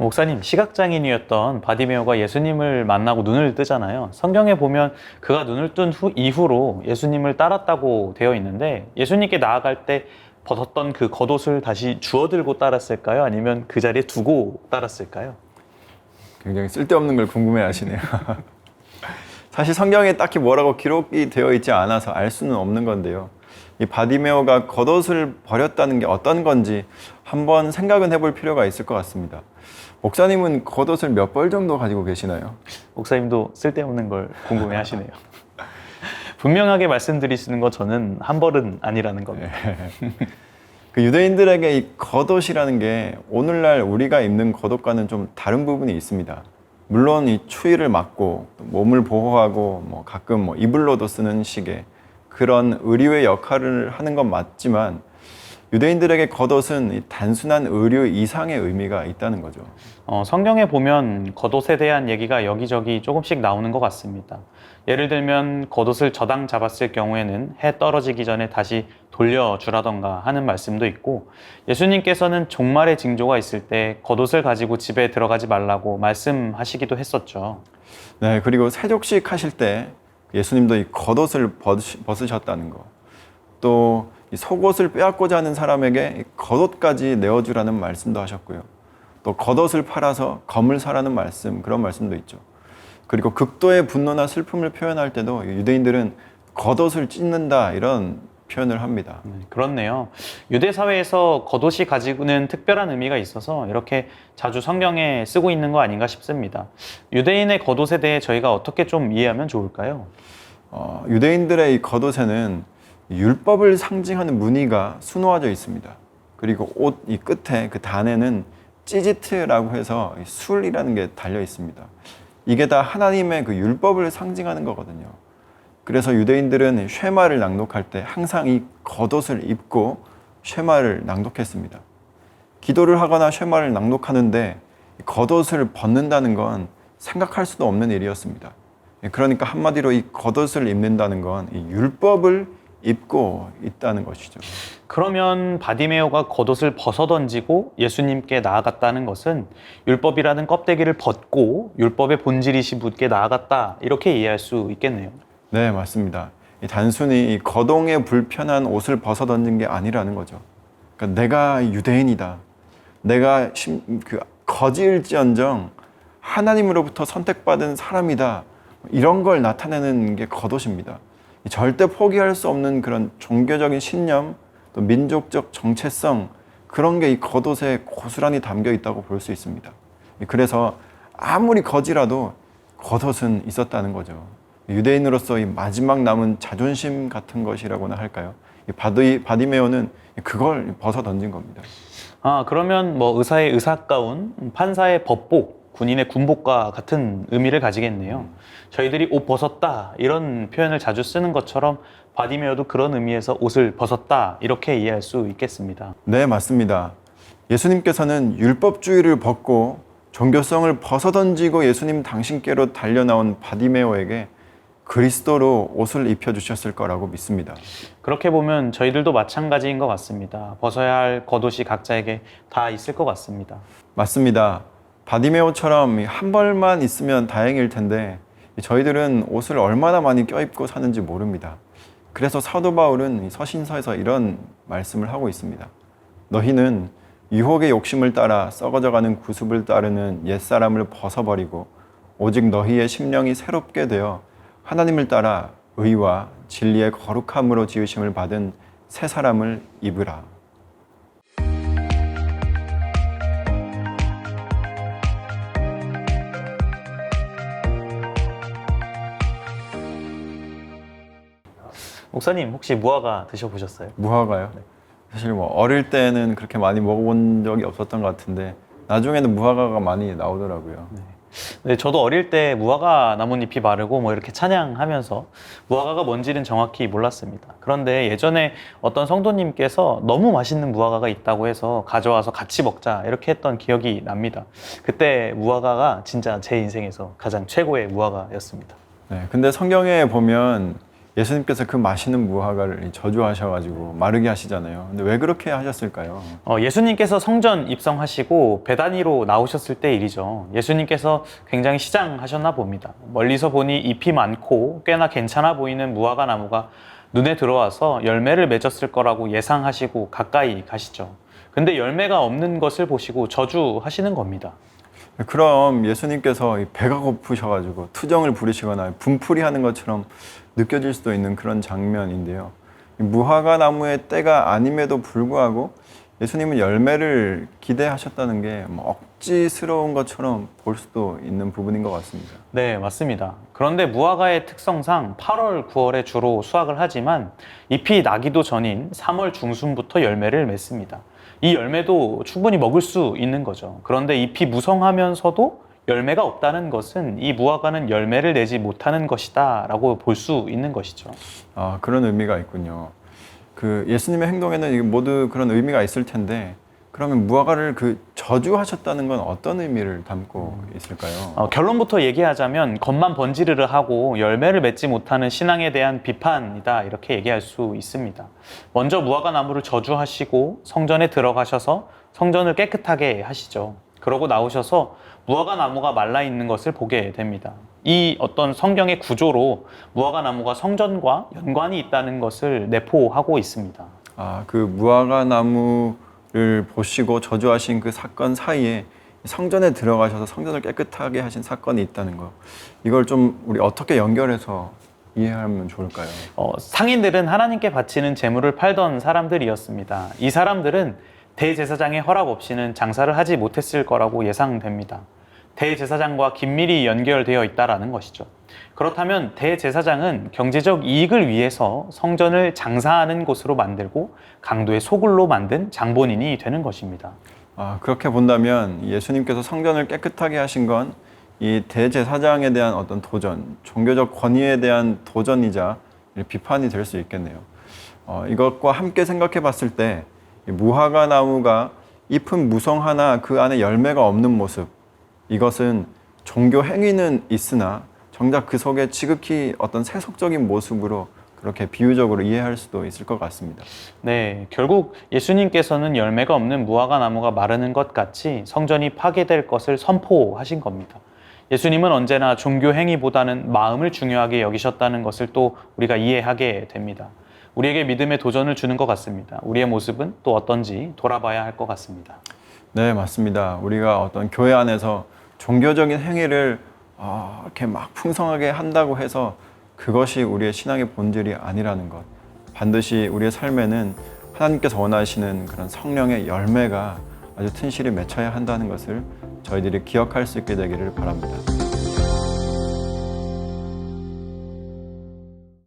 목사님, 시각장애인이었던 바디메오가 예수님을 만나고 눈을 뜨잖아요. 성경에 보면 그가 눈을 뜬 이후로 예수님을 따랐다고 되어 있는데 예수님께 나아갈 때 벗었던 그 겉옷을 다시 주워들고 따랐을까요? 아니면 그 자리에 두고 따랐을까요? 굉장히 쓸데없는 걸 궁금해 하시네요. 사실 성경에 딱히 뭐라고 기록이 되어 있지 않아서 알 수는 없는 건데요. 이 바디메오가 겉옷을 버렸다는 게 어떤 건지 한번 생각은 해볼 필요가 있을 것 같습니다. 목사님은 겉옷을 몇 벌 정도 가지고 계시나요? 목사님도 쓸데없는 걸 궁금해 하시네요. 분명하게 말씀드리시는 거 저는 한 벌은 아니라는 겁니다. 그 유대인들에게 이 겉옷이라는 게 오늘날 우리가 입는 겉옷과는 좀 다른 부분이 있습니다. 물론 이 추위를 막고 몸을 보호하고 가끔 이불로도 쓰는 식의 그런 의류의 역할을 하는 건 맞지만 유대인들에게 겉옷은 이 단순한 의류 이상의 의미가 있다는 거죠. 성경에 보면 겉옷에 대한 얘기가 여기저기 조금씩 나오는 것 같습니다. 예를 들면 겉옷을 저당 잡았을 경우에는 해 떨어지기 전에 다시 돌려주라던가 하는 말씀도 있고, 예수님께서는 종말의 징조가 있을 때 겉옷을 가지고 집에 들어가지 말라고 말씀하시기도 했었죠. 네, 그리고 세족식 하실 때 예수님도 이 겉옷을 벗으셨다는 거, 또 이 속옷을 빼앗고자 하는 사람에게 겉옷까지 내어주라는 말씀도 하셨고요. 또 겉옷을 팔아서 검을 사라는 말씀, 그런 말씀도 있죠. 그리고 극도의 분노나 슬픔을 표현할 때도 유대인들은 겉옷을 찢는다, 이런 표현을 합니다. 그렇네요. 유대 사회에서 겉옷이 가지고는 특별한 의미가 있어서 이렇게 자주 성경에 쓰고 있는 거 아닌가 싶습니다. 유대인의 겉옷에 대해 저희가 어떻게 좀 이해하면 좋을까요? 유대인들의 이 겉옷에는 율법을 상징하는 무늬가 수놓아져 있습니다. 그리고 옷 이 끝에 그 단에는 찌지트라고 해서 술이라는 게 달려 있습니다. 이게 다 하나님의 그 율법을 상징하는 거거든요. 그래서 유대인들은 쉐마를 낭독할 때 항상 이 겉옷을 입고 쉐마를 낭독했습니다. 기도를 하거나 쉐마를 낭독하는데 겉옷을 벗는다는 건 생각할 수도 없는 일이었습니다. 그러니까 한마디로 이 겉옷을 입는다는 건 이 율법을 입고 있다는 것이죠. 그러면 바디메오가 겉옷을 벗어던지고 예수님께 나아갔다는 것은 율법이라는 껍데기를 벗고 율법의 본질이신 분께 나아갔다, 이렇게 이해할 수 있겠네요. 네, 맞습니다. 단순히 이 거동에 불편한 옷을 벗어던진 게 아니라는 거죠. 그러니까 내가 유대인이다, 내가 거지일지언정 하나님으로부터 선택받은 사람이다, 이런 걸 나타내는 게 겉옷입니다. 절대 포기할 수 없는 그런 종교적인 신념, 또 민족적 정체성, 그런 게 이 겉옷에 고스란히 담겨 있다고 볼 수 있습니다. 그래서 아무리 거지라도 겉옷은 있었다는 거죠. 유대인으로서 이 마지막 남은 자존심 같은 것이라고나 할까요? 바디메오는 그걸 벗어 던진 겁니다. 그러면 의사의 의사가운, 판사의 법복, 군인의 군복과 같은 의미를 가지겠네요. 저희들이 옷 벗었다, 이런 표현을 자주 쓰는 것처럼 바디메오도 그런 의미에서 옷을 벗었다, 이렇게 이해할 수 있겠습니다. 네, 맞습니다. 예수님께서는 율법주의를 벗고 종교성을 벗어던지고 예수님 당신께로 달려나온 바디메오에게 그리스도로 옷을 입혀주셨을 거라고 믿습니다. 그렇게 보면 저희들도 마찬가지인 것 같습니다. 벗어야 할 겉옷이 각자에게 다 있을 것 같습니다. 맞습니다. 바디메오처럼 한 벌만 있으면 다행일 텐데 저희들은 옷을 얼마나 많이 껴입고 사는지 모릅니다. 그래서 사도 바울은 서신서에서 이런 말씀을 하고 있습니다. 너희는 유혹의 욕심을 따라 썩어져가는 구습을 따르는 옛사람을 벗어버리고 오직 너희의 심령이 새롭게 되어 하나님을 따라 의와 진리의 거룩함으로 지으심을 받은 새 사람을 입으라. 목사님, 혹시 무화과 드셔보셨어요? 무화과요? 네. 사실 어릴 때는 그렇게 많이 먹어본 적이 없었던 것 같은데 나중에는 무화과가 많이 나오더라고요. 네, 저도 어릴 때 무화과 나뭇잎이 마르고 이렇게 찬양하면서 무화과가 뭔지는 정확히 몰랐습니다. 그런데 예전에 어떤 성도님께서 너무 맛있는 무화과가 있다고 해서 가져와서 같이 먹자, 이렇게 했던 기억이 납니다. 그때 무화과가 진짜 제 인생에서 가장 최고의 무화과였습니다. 네, 근데 성경에 보면 예수님께서 그 맛있는 무화과를 저주하셔가지고 마르게 하시잖아요. 근데 왜 그렇게 하셨을까요? 예수님께서 성전 입성하시고 베다니로 나오셨을 때 일이죠. 예수님께서 굉장히 시장하셨나 봅니다. 멀리서 보니 잎이 많고 꽤나 괜찮아 보이는 무화과 나무가 눈에 들어와서 열매를 맺었을 거라고 예상하시고 가까이 가시죠. 근데 열매가 없는 것을 보시고 저주하시는 겁니다. 그럼 예수님께서 배가 고프셔가지고 투정을 부리시거나 분풀이 하는 것처럼 느껴질 수도 있는 그런 장면인데요. 무화과 나무의 때가 아님에도 불구하고 예수님은 열매를 기대하셨다는 게 억지스러운 것처럼 볼 수도 있는 부분인 것 같습니다. 네, 맞습니다. 그런데 무화과의 특성상 8월, 9월에 주로 수확을 하지만 잎이 나기도 전인 3월 중순부터 열매를 맺습니다. 이 열매도 충분히 먹을 수 있는 거죠. 그런데 잎이 무성하면서도 열매가 없다는 것은 이 무화과는 열매를 내지 못하는 것이다 라고 볼 수 있는 것이죠. 아, 그런 의미가 있군요. 그 예수님의 행동에는 모두 그런 의미가 있을 텐데 그러면 무화과를 저주하셨다는 건 어떤 의미를 담고 있을까요? 결론부터 얘기하자면 겉만 번지르르 하고 열매를 맺지 못하는 신앙에 대한 비판이다 이렇게 얘기할 수 있습니다. 먼저 무화과 나무를 저주하시고 성전에 들어가셔서 성전을 깨끗하게 하시죠. 그러고 나오셔서 무화과 나무가 말라 있는 것을 보게 됩니다. 이 어떤 성경의 구조로 무화과 나무가 성전과 연관이 있다는 것을 내포하고 있습니다. 아, 그 무화과 나무를 보시고 저주하신 그 사건 사이에 성전에 들어가셔서 성전을 깨끗하게 하신 사건이 있다는 거. 이걸 좀 우리 어떻게 연결해서 이해하면 좋을까요? 상인들은 하나님께 바치는 제물을 팔던 사람들이었습니다. 이 사람들은 대제사장의 허락 없이는 장사를 하지 못했을 거라고 예상됩니다. 대제사장과 긴밀히 연결되어 있다는 것이죠. 그렇다면 대제사장은 경제적 이익을 위해서 성전을 장사하는 곳으로 만들고 강도의 소굴로 만든 장본인이 되는 것입니다. 아, 그렇게 본다면 예수님께서 성전을 깨끗하게 하신 건 이 대제사장에 대한 어떤 도전, 종교적 권위에 대한 도전이자 비판이 될 수 있겠네요. 이것과 함께 생각해 봤을 때 무화과 나무가 잎은 무성하나 그 안에 열매가 없는 모습, 이것은 종교 행위는 있으나 정작 그 속에 지극히 어떤 세속적인 모습으로 그렇게 비유적으로 이해할 수도 있을 것 같습니다. 네, 결국 예수님께서는 열매가 없는 무화과 나무가 마르는 것 같이 성전이 파괴될 것을 선포하신 겁니다. 예수님은 언제나 종교 행위보다는 마음을 중요하게 여기셨다는 것을 또 우리가 이해하게 됩니다. 우리에게 믿음의 도전을 주는 것 같습니다. 우리의 모습은 또 어떤지 돌아봐야 할 것 같습니다. 네, 맞습니다. 우리가 어떤 교회 안에서 종교적인 행위를 이렇게 막 풍성하게 한다고 해서 그것이 우리의 신앙의 본질이 아니라는 것. 반드시 우리의 삶에는 하나님께서 원하시는 그런 성령의 열매가 아주 튼실히 맺혀야 한다는 것을 저희들이 기억할 수 있게 되기를 바랍니다.